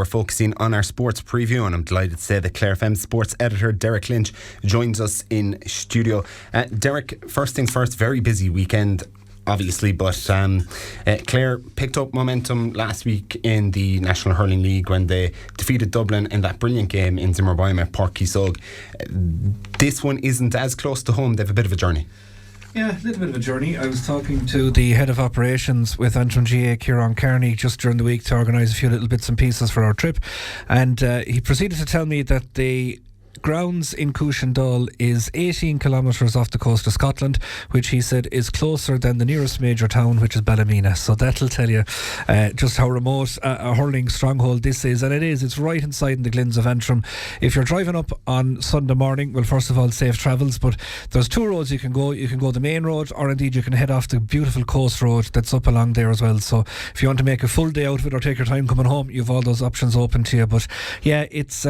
we're focusing on our sports preview, and I'm delighted to say that Clare FM sports editor Derrick Lynch joins us in studio. Derrick, first things first, very busy weekend obviously, but Clare picked up momentum last week in the National Hurling League when they defeated Dublin in that brilliant game in Zimmer Biomet, Pairc, Chíosóg. This one isn't as close to home. They have a bit of a journey. Yeah, a little bit of a journey. I was talking to the head of operations with Antrim GA, Ciarán Kearney, just during the week to organise a few little bits and pieces for our trip, and he proceeded to tell me that the grounds in Cushendall is 18 kilometres off the coast of Scotland, which he said is closer than the nearest major town, which is Ballymena. So that'll tell you just how remote a hurling stronghold this is. And it's right inside in the glens of Antrim. If you're driving up on Sunday morning, well, first of all, safe travels, but there's two roads you can go. You can go the main road, or indeed you can head off the beautiful coast road that's up along there as well. So if you want to make a full day out of it or take your time coming home, you've all those options open to you. But yeah, it's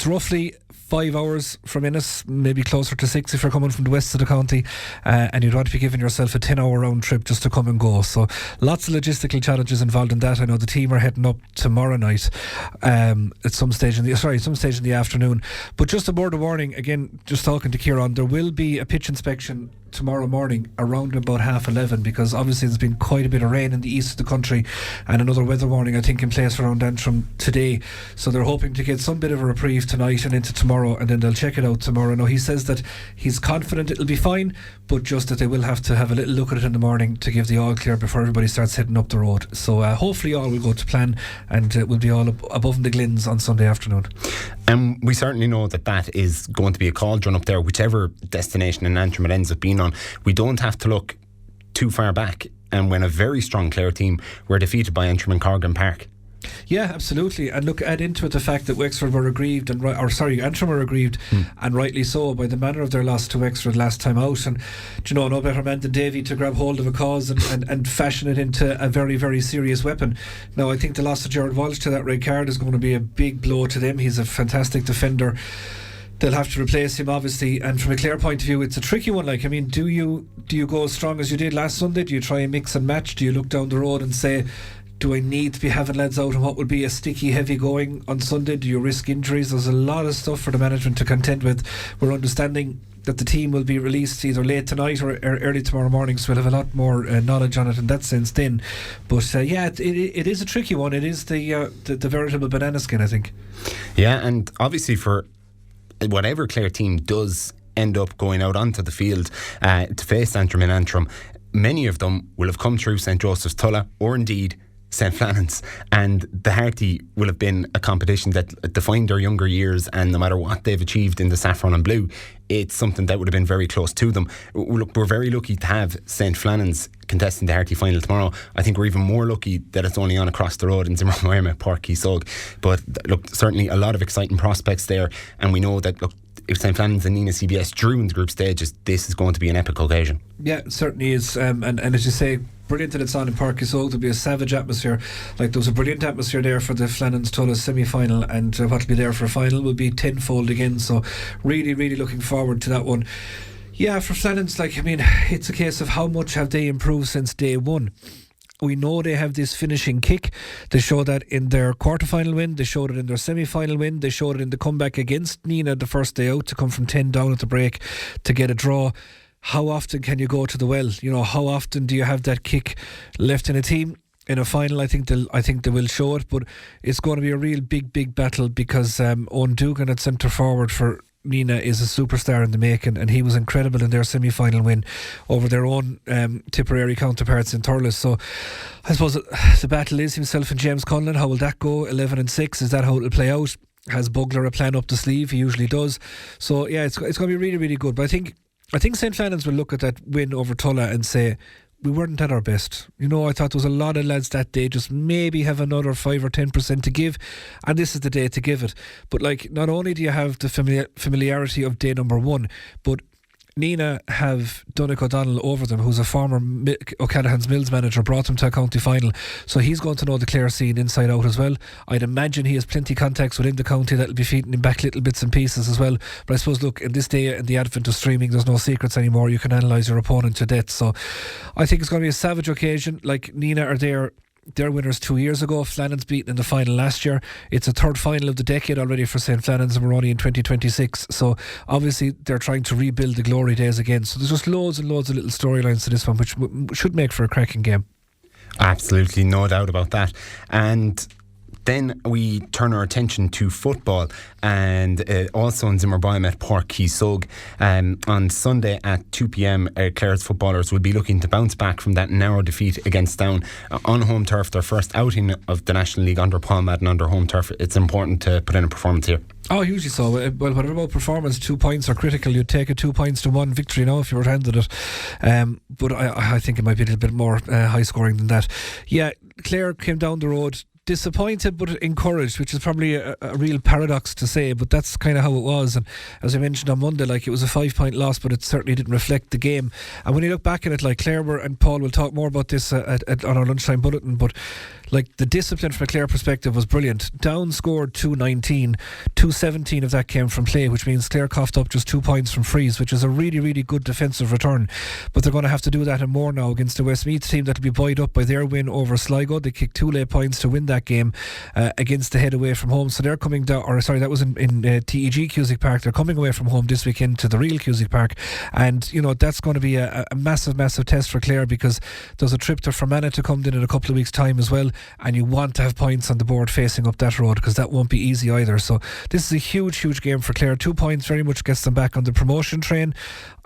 roughly 5 hours from Ennis, maybe closer to 6 if you're coming from the west of the county, and you'd want to be giving yourself a 10-hour round trip just to come and go. So lots of logistical challenges involved in that. I know the team are heading up tomorrow night at some stage in the afternoon. But just a word of warning, again, just talking to Ciarán, there will be a pitch inspection tomorrow morning around about 11:30, because obviously there's been quite a bit of rain in the east of the country, and another weather warning I think in place around Antrim today. So they're hoping to get some bit of a reprieve tonight and into tomorrow, and then they'll check it out tomorrow. Now, he says that he's confident it'll be fine, but just that they will have to have a little look at it in the morning to give the all clear before everybody starts heading up the road. So hopefully all will go to plan, and we'll be all above in the glens on Sunday afternoon. And we certainly know that is going to be a cauldron up there, whichever destination in Antrim it ends up being on. We don't have to look too far back, and when a very strong Clare team were defeated by Antrim and Cork and Pairc. Yeah, absolutely. And look, add into it the fact that Antrim were aggrieved, and rightly so, by the manner of their loss to Wexford last time out. And no better man than Davy to grab hold of a cause and fashion it into a very, very serious weapon. Now, I think the loss of Jared Walsh to that red card is going to be a big blow to them. He's a fantastic defender. They'll have to replace him, obviously, and from a Clare point of view, it's a tricky one. Like, I mean, do you go as strong as you did last Sunday? Do you try and mix and match? Do you look down the road and say, do I need to be having lads out on what would be a sticky, heavy going on Sunday? Do you risk injuries? There's a lot of stuff for the management to contend with. We're understanding that the team will be released either late tonight or early tomorrow morning, so we'll have a lot more knowledge on it in that sense then. But it is a tricky one. It is the veritable banana skin, I think. Yeah, and obviously for whatever Clare team does end up going out onto the field to face Antrim in Antrim, many of them will have come through St Joseph's Tulla or indeed St Flannan's, and the Harty will have been a competition that defined their younger years, and no matter what they've achieved in the saffron and blue, it's something that would have been very close to them. Look, we're very lucky to have St Flannan's contesting the Harty final tomorrow. I think we're even more lucky that it's only on across the road in Zimmer Biomet, Pairc, Chíosóg. But look, certainly a lot of exciting prospects there, and we know that, look, if St Flannan's and Nenagh CBS drew in the group stages, this is going to be an epic occasion. Yeah, it certainly is. And as you say, brilliant that it's on in Pairc Chíosóg. There'll be a savage atmosphere. Like, there was a brilliant atmosphere there for the Flannan's Tulla semi-final, and what'll be there for a final will be tenfold again. So really, really looking forward to that one. Yeah, for Flannan's, it's a case of how much have they improved since day one. We know they have this finishing kick. They showed that in their quarter-final win. They showed it in their semi-final win. They showed it in the comeback against Nenagh the first day out to come from 10 down at the break to get a draw. How often can you go to the well? How often do you have that kick left in a team? In a final, I think they will show it, but it's going to be a real big battle, because Owen Dugan at centre forward for Nenagh is a superstar in the making, and he was incredible in their semi-final win over their own Tipperary counterparts in Thurles. So I suppose the battle is himself and James Conlon. How will that go? 11-6, is that how it'll play out? Has Bugler a plan up the sleeve? He usually does. So yeah, it's going to be really, really good. But I think St Flannan's will look at that win over Tulla and say, we weren't at our best. I thought there was a lot of lads that day just maybe have another 5 or 10% to give, and this is the day to give it. But not only do you have the familiarity of day number one, but Nenagh have Donnacha O'Donnell over them, who's a former O'Callaghan's Mills manager, brought them to a county final, so he's going to know the Clare scene inside out as well. I'd imagine he has plenty of contacts within the county that'll be feeding him back little bits and pieces as well. But I suppose, look, in this day, in the advent of streaming, there's no secrets anymore. You can analyse your opponent to death. So I think it's going to be a savage occasion. Nenagh are there They're winners 2 years ago. Flannan's beaten in the final last year. It's a third final of the decade already for St. Flannan's, and we're only in 2026. So obviously they're trying to rebuild the glory days again. So there's just loads and loads of little storylines to this one, which should make for a cracking game. Absolutely, no doubt about that. And then we turn our attention to football, and also in Zimmer Biomet, Pairc Chíosóg. On Sunday at 2 p.m, Clare's footballers will be looking to bounce back from that narrow defeat against Down on home turf, their first outing of the National League under Paul Madden under home turf. It's important to put in a performance here. Oh, hugely so. Well, whatever about performance, 2 points are critical. You'd take a 2 points to 1 victory now if you were handed it. But I think it might be a little bit more high scoring than that. Yeah, Clare came down the road disappointed but encouraged, which is probably a real paradox to say, but that's kind of how it was. And as I mentioned on Monday, like, it was a 5-point loss, but it certainly didn't reflect the game. And when you look back at it, like, Clare and Paul will talk more about this on our lunchtime bulletin, but like, the discipline from a Clare perspective was brilliant. Down scored 219, 217 of that came from play, which means Clare coughed up just 2 points from frees, which is a really, really good defensive return. But they're going to have to do that and more now against the Westmeath team that'll be buoyed up by their win over Sligo. They kicked 2 late points to win that game against the head away from home. So they're coming down, or sorry, that was in TEG Cusack Park. They're coming away from home this weekend to the real Cusack Park, and you know that's going to be a massive test for Clare, because there's a trip to Flannan to come in a couple of weeks' time as well, and you want to have points on the board facing up that road, because that won't be easy either. So this is a huge game for Clare. 2 points very much gets them back on the promotion train.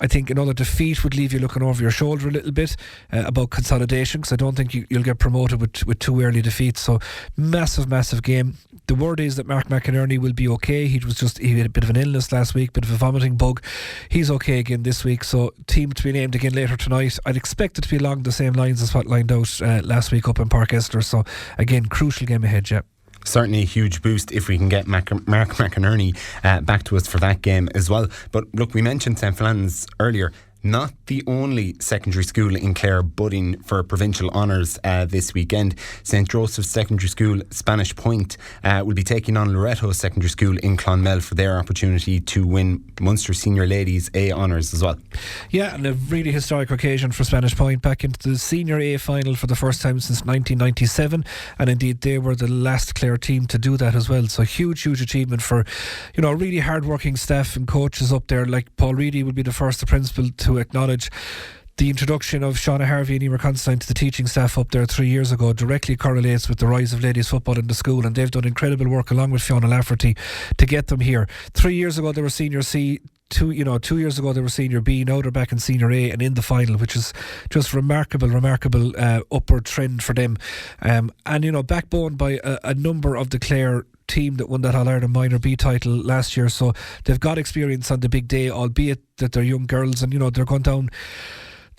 I think another defeat would leave you looking over your shoulder a little bit about consolidation, because I don't think you'll get promoted with 2 early defeats. So massive game. The word is that Mark McInerney will be okay. He had a bit of an illness last week, bit of a vomiting bug. He's okay again this week, so team to be named again later tonight. I'd expect it to be along the same lines as what lined out last week up in Park Esther. So again, crucial game ahead, yeah. Certainly a huge boost if we can get Mark McInerney back to us for that game as well. But look, we mentioned St. Flannan's earlier. Not the only secondary school in Clare budding for provincial honours this weekend. St. Joseph's Secondary School, Spanish Point, will be taking on Loretto Secondary School in Clonmel for their opportunity to win Munster Senior Ladies A honours as well. Yeah, and a really historic occasion for Spanish Point, back into the Senior A final for the first time since 1997, and indeed they were the last Clare team to do that as well. So huge achievement for, you know, really hard-working staff and coaches up there. Like Paul Reedy will be the first, the principal, to acknowledge the introduction of Shauna Harvey and Emer Constantine to the teaching staff up there 3 years ago directly correlates with the rise of ladies football in the school, and they've done incredible work along with Fiona Lafferty to get them here. 3 years ago they were Senior C. 2 years ago they were Senior B. Now they're back in Senior A and in the final, which is just remarkable upward trend for them, and you know, backbone by a number of the Clare team that won that All-Ireland Minor B title last year. So they've got experience on the big day, albeit that they're young girls, and you know, they're going down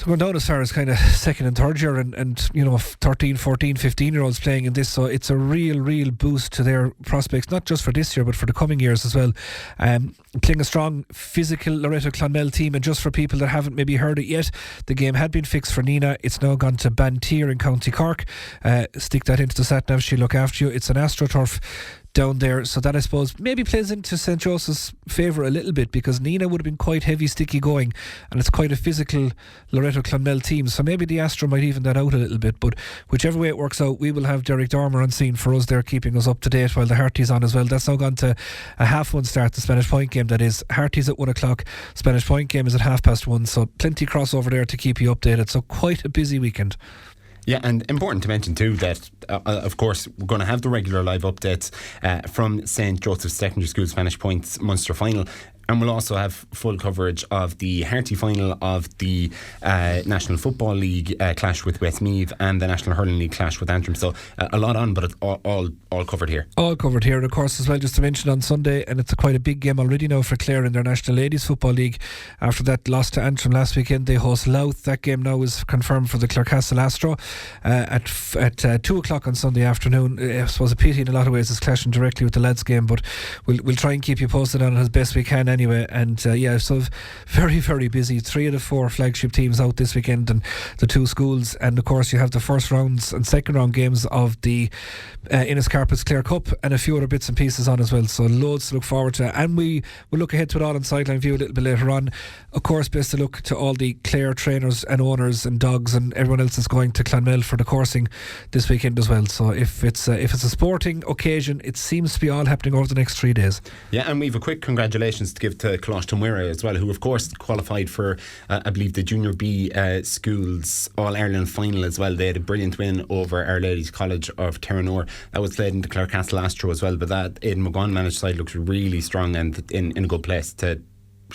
as far as kind of second and third year, and you know, 13, 14, 15 year olds playing in this. So it's a real boost to their prospects, not just for this year but for the coming years as well. Playing a strong physical Loretto Clonmel team, and just for people that haven't maybe heard it yet, the game had been fixed for Nenagh. It's now gone to Banteer in County Cork. Stick that into the sat nav, she'll look after you. It's an AstroTurf down there, so that I suppose maybe plays into St. Joseph's favour a little bit, because Nenagh would have been quite heavy sticky going, and it's quite a physical Loretto Clonmel team, so maybe the Astro might even that out a little bit. But whichever way it works out, we will have Derrick Dormer on scene for us there, keeping us up to date while the Harty's on as well. That's now gone to a 1:30 start, the Spanish Point game that is. Harty's at 1 o'clock, Spanish Point game is at 1:30, so plenty crossover there to keep you updated. So quite a busy weekend. Yeah, and important to mention too that of course we're going to have the regular live updates from St. Joseph's Secondary School Spanish Point's Munster final, and we'll also have full coverage of the Harty final of the National Football League clash with Westmeath and the National Hurling League clash with Antrim. So a lot on, but it's all covered here. All covered here, and of course as well, just to mention on Sunday, and it's quite a big game already now for Clare in their National Ladies Football League. After that loss to Antrim last weekend, they host Louth. That game now is confirmed for the Clarecastle Astro at 2 o'clock on Sunday afternoon. I suppose a pity in a lot of ways it's clashing directly with the lads game, but we'll try and keep you posted on it as best we can anyway. anyway. And so very, very busy. 3 of the 4 flagship teams out this weekend, and the 2 schools. And of course, you have the first rounds and second round games of the Inniscarpet's Clare Cup, and a few other bits and pieces on as well. So loads to look forward to. And we will look ahead to it all on Sideline View a little bit later on. Of course, best of luck to all the Clare trainers and owners and dogs and everyone else that's going to Clonmel for the coursing this weekend as well. So if it's a sporting occasion, it seems to be all happening over the next 3 days. Yeah, and we have a quick congratulations to give to Clonmel as well, who of course qualified for I believe the Junior B schools All-Ireland final as well. They had a brilliant win over Our Lady's College of Terranor. That was played in the Clarecastle Astro as well, but that Aidan McGowan managed side looks really strong and in a good place to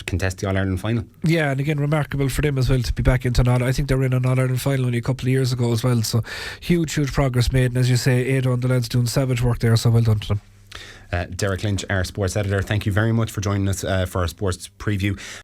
contest the All-Ireland final. Yeah, and again, remarkable for them as well to be back into I think they were in an All-Ireland final only a couple of years ago as well, so huge progress made. And as you say, Ada and the lads doing savage work there, so well done to them. Derrick Lynch, our sports editor, thank you very much for joining us for our sports preview.